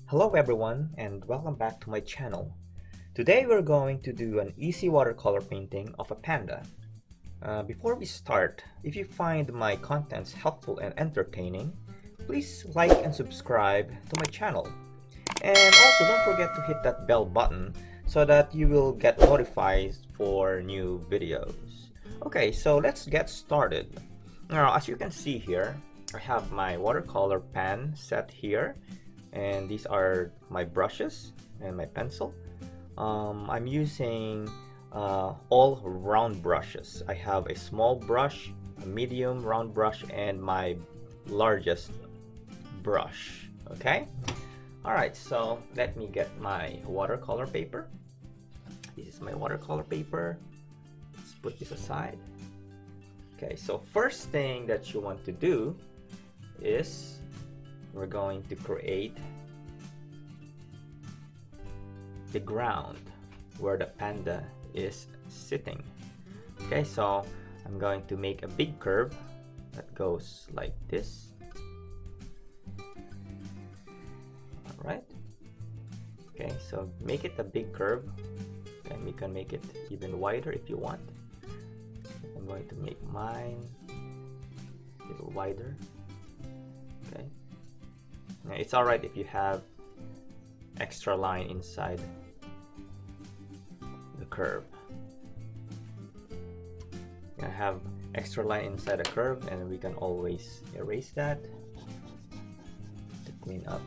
Hello everyone and welcome back to my channel. Today we're going to do an easy watercolor painting of a panda. Before we start, if you find my contents helpful and entertaining, please like and subscribe to my channel. And also don't forget to hit that bell button so that you will get notified for new videos. Okay, so let's get started. Now, as you can see here, I have my watercolor pan set here. And these are my brushes and my pencil. I'm using all round brushes. I have a small brush, a medium round brush, and my largest brush. Okay. Alright, so let me get my watercolor paper. This is my watercolor paper. Let's put this aside. Okay, so first thing that you want to do is we're going to create the ground where the panda is sitting. Okay, so I'm going to make a big curve that goes like this. Alright. Okay, so make it a big curve, and we can make it even wider if you want. I'm going to make mine a little wider. Okay. Now, it's alright if you have extra line inside the curve. I have extra line inside the curve, and we can always erase that to clean up.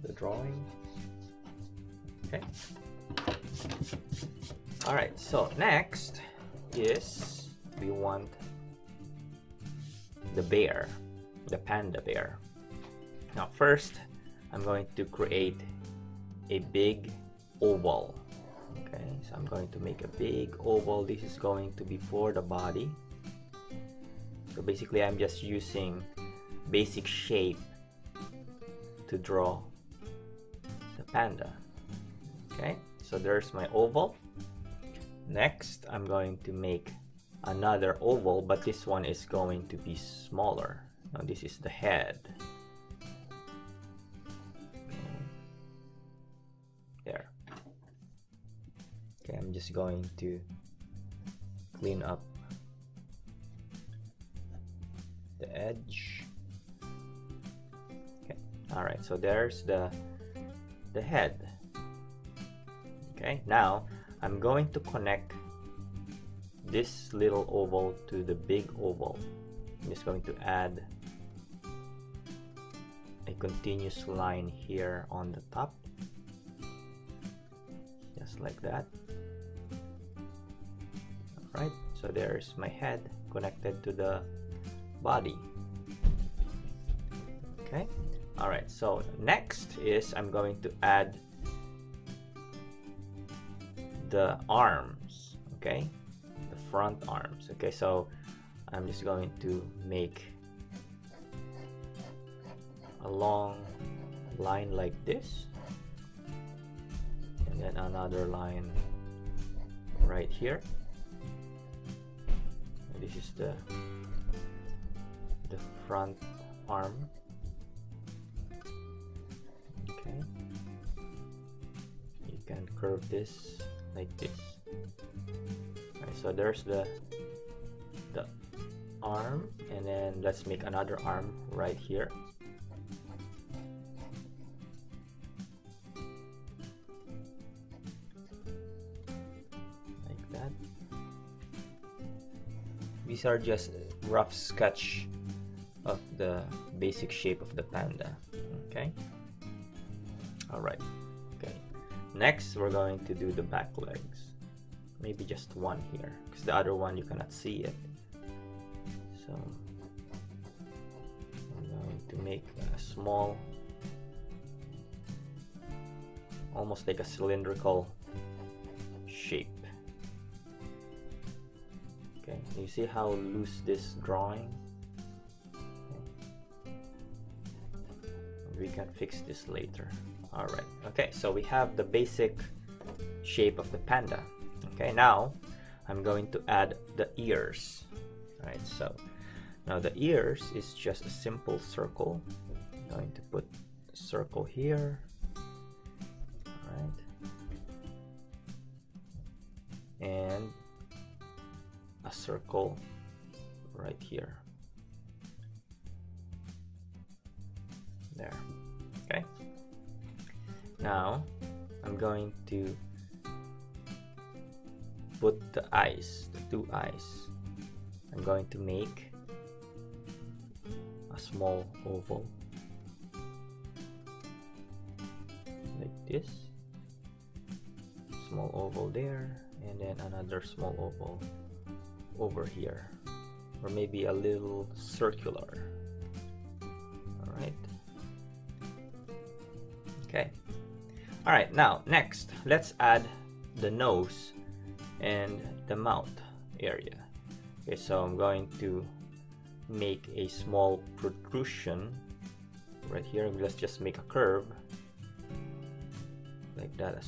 The drawing. Okay. Alright, so next is we want the bear, the panda bear. Now first, I'm going to create a big oval. Okay, so I'm going to make a big oval. This is going to be for the body. So basically, I'm just using basic shape to draw the panda. Okay, so there's my oval. Next, I'm going to make another oval, but this one is going to be smaller. Now this is the head. There. Okay, I'm just going to clean up the edge. Okay, alright, so there's the head. Okay, now I'm going to connect this little oval to the big oval. I'm just going to add a continuous line here on the top, just like that. Alright, so there's my head connected to the body. Okay, alright, so next is I'm going to add the arms. Okay, front arms. Okay, so I'm just going to make a long line like this, and then another line right here. And this is the front arm. Okay, you can curve this like this. So there's the arm, and then let's make another arm right here. Like that. These are just rough sketch of the basic shape of the panda. Okay. Alright. Okay. Next, we're going to do the back legs. Maybe just one here, because the other one you cannot see it. So I'm going to make a small, almost like a cylindrical shape. Okay, you see how loose this drawing? Okay. We can fix this later. Alright, okay, so we have the basic shape of the panda. Okay, now I'm going to add the ears. Alright, so Now the ears is just a simple circle. I'm going to put a circle here. Alright. And a circle right here. There. Okay. Now I'm going to put the eyes, the two eyes. I'm going to make a small oval like this. Small oval there, and then another small oval over here, or maybe a little circular. Alright. Okay. Alright, now next let's add the nose and the mouth area. Okay, so I'm going to make a small protrusion right here. Let's just make a curve like that, a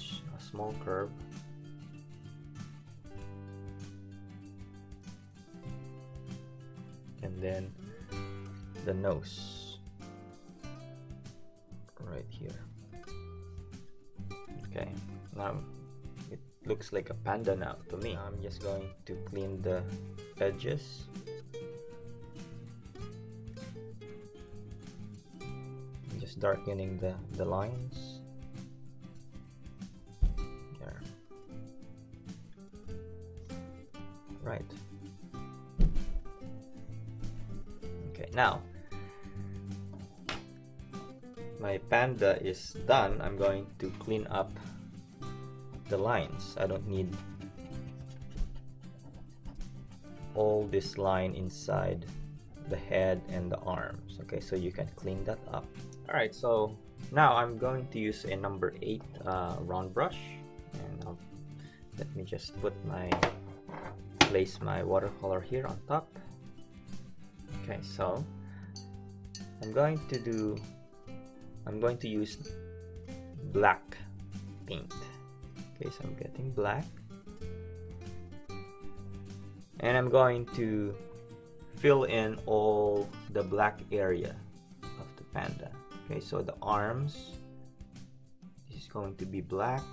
small curve. And then the nose right here. Okay, now it looks like a panda now to me. I'm just going to clean the edges. I'm just darkening the lines. There. Right. Okay, now my panda is done. I'm going to clean up the lines. I don't need all this line inside the head and the arms. Okay, so you can clean that up. Alright, so now I'm going to use a number 8 round brush, and let me just place my watercolor here on top. Okay, so I'm going to use black paint. Okay, so I'm getting black, and I'm going to fill in all the black area of the panda. Okay, so the arms, this is going to be black.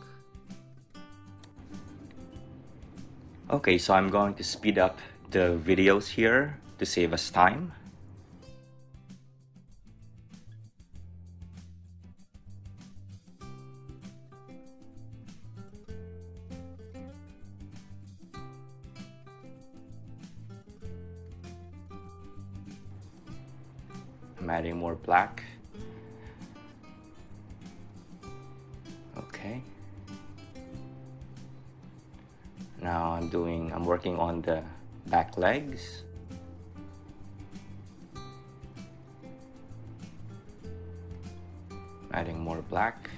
Okay, so I'm going to speed up the videos here to save us time. I'm adding more black. Okay. Now I'm working on the back legs. Adding more black.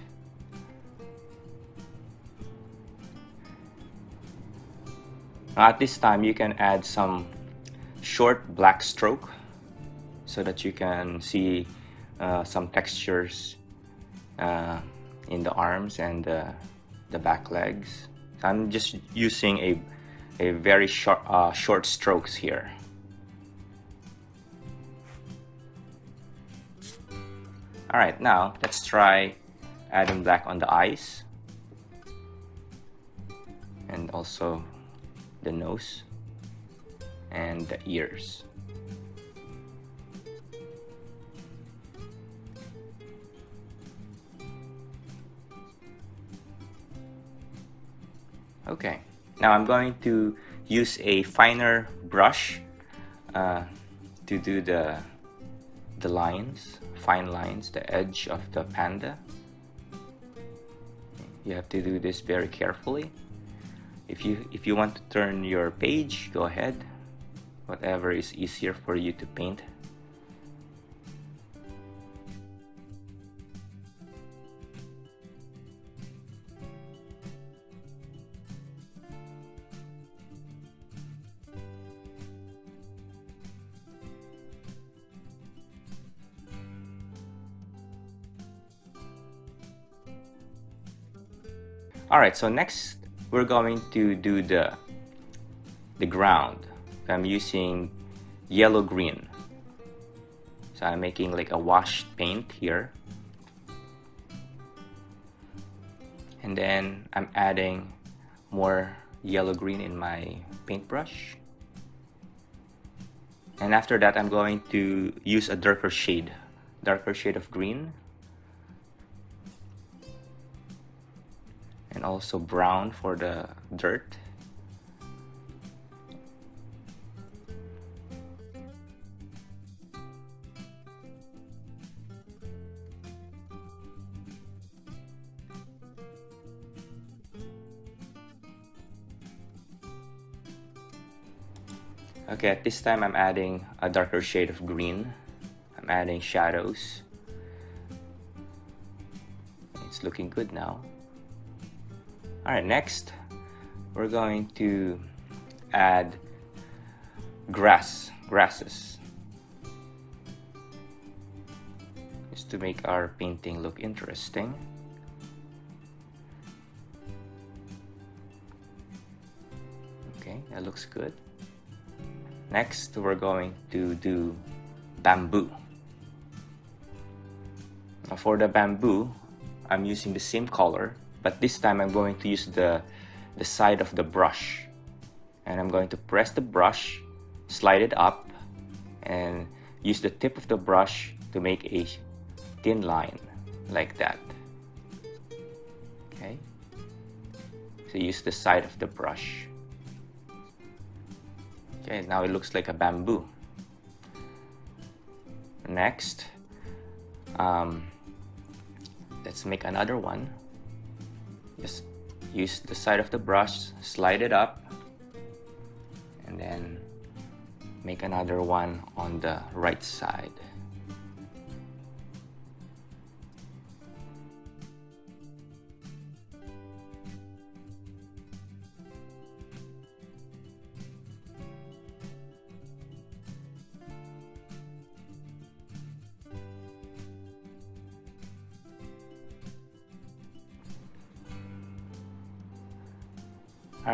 Now at this time you can add some short black stroke so that you can see some textures in the arms and the back legs. I'm just using a very short strokes here. Alright, now let's try adding black on the eyes and also the nose and the ears. Okay, now I'm going to use a finer brush to do the lines, fine lines, the edge of the panda. You have to do this very carefully. If you want to turn your page, go ahead. Whatever is easier for you to paint. Alright, so next we're going to do the ground. I'm using yellow green. So I'm making like a washed paint here. And then I'm adding more yellow-green in my paintbrush. And after that, I'm going to use a darker shade of green. And also brown for the dirt. Okay, at this time I'm adding a darker shade of green. I'm adding shadows. It's looking good now. Alright, next we're going to add grasses. Just to make our painting look interesting. Okay, that looks good. Next, we're going to do bamboo. Now for the bamboo, I'm using the same color, but this time I'm going to use the side of the brush. And I'm going to press the brush, slide it up, and use the tip of the brush to make a thin line, like that. Okay? So use the side of the brush. Okay, now it looks like a bamboo. Next, let's make another one. Just use the side of the brush, slide it up, and then make another one on the right side.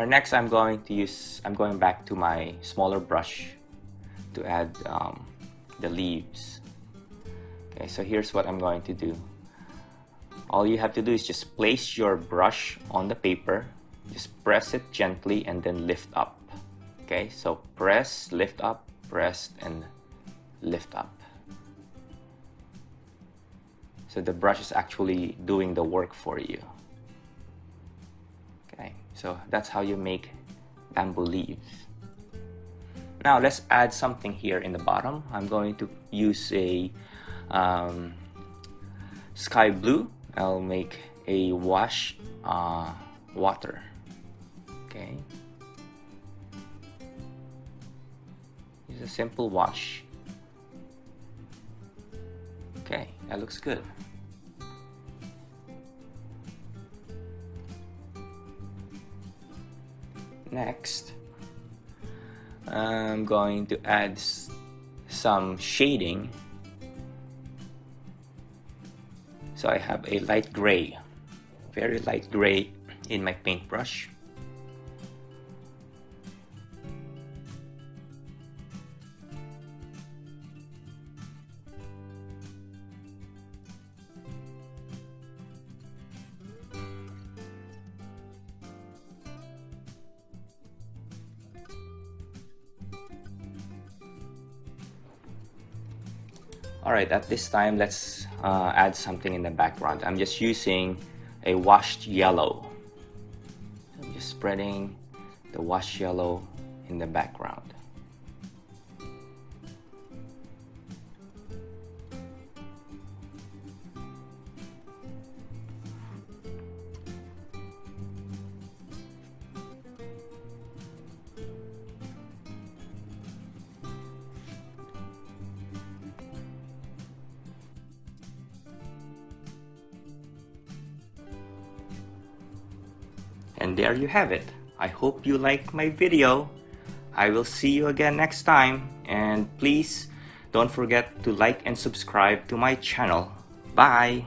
Next, I'm going back to my smaller brush to add the leaves. Okay, so here's what I'm going to do. All you have to do is just place your brush on the paper, just press it gently and then lift up. Okay, so press, lift up, press, and lift up. So the brush is actually doing the work for you. Okay, so that's how you make bamboo leaves. Now let's add something here in the bottom. I'm going to use a sky blue. I'll make a wash water. Okay, it's a simple wash. Okay, that looks good. Next, I'm going to add some shading. So I have a light gray, very light gray in my paintbrush. Alright, at this time, let's add something in the background. I'm just using a washed yellow. I'm just spreading the washed yellow in the background. And there you have it. I hope you liked my video. I will see you again next time. And please don't forget to like and subscribe to my channel. Bye!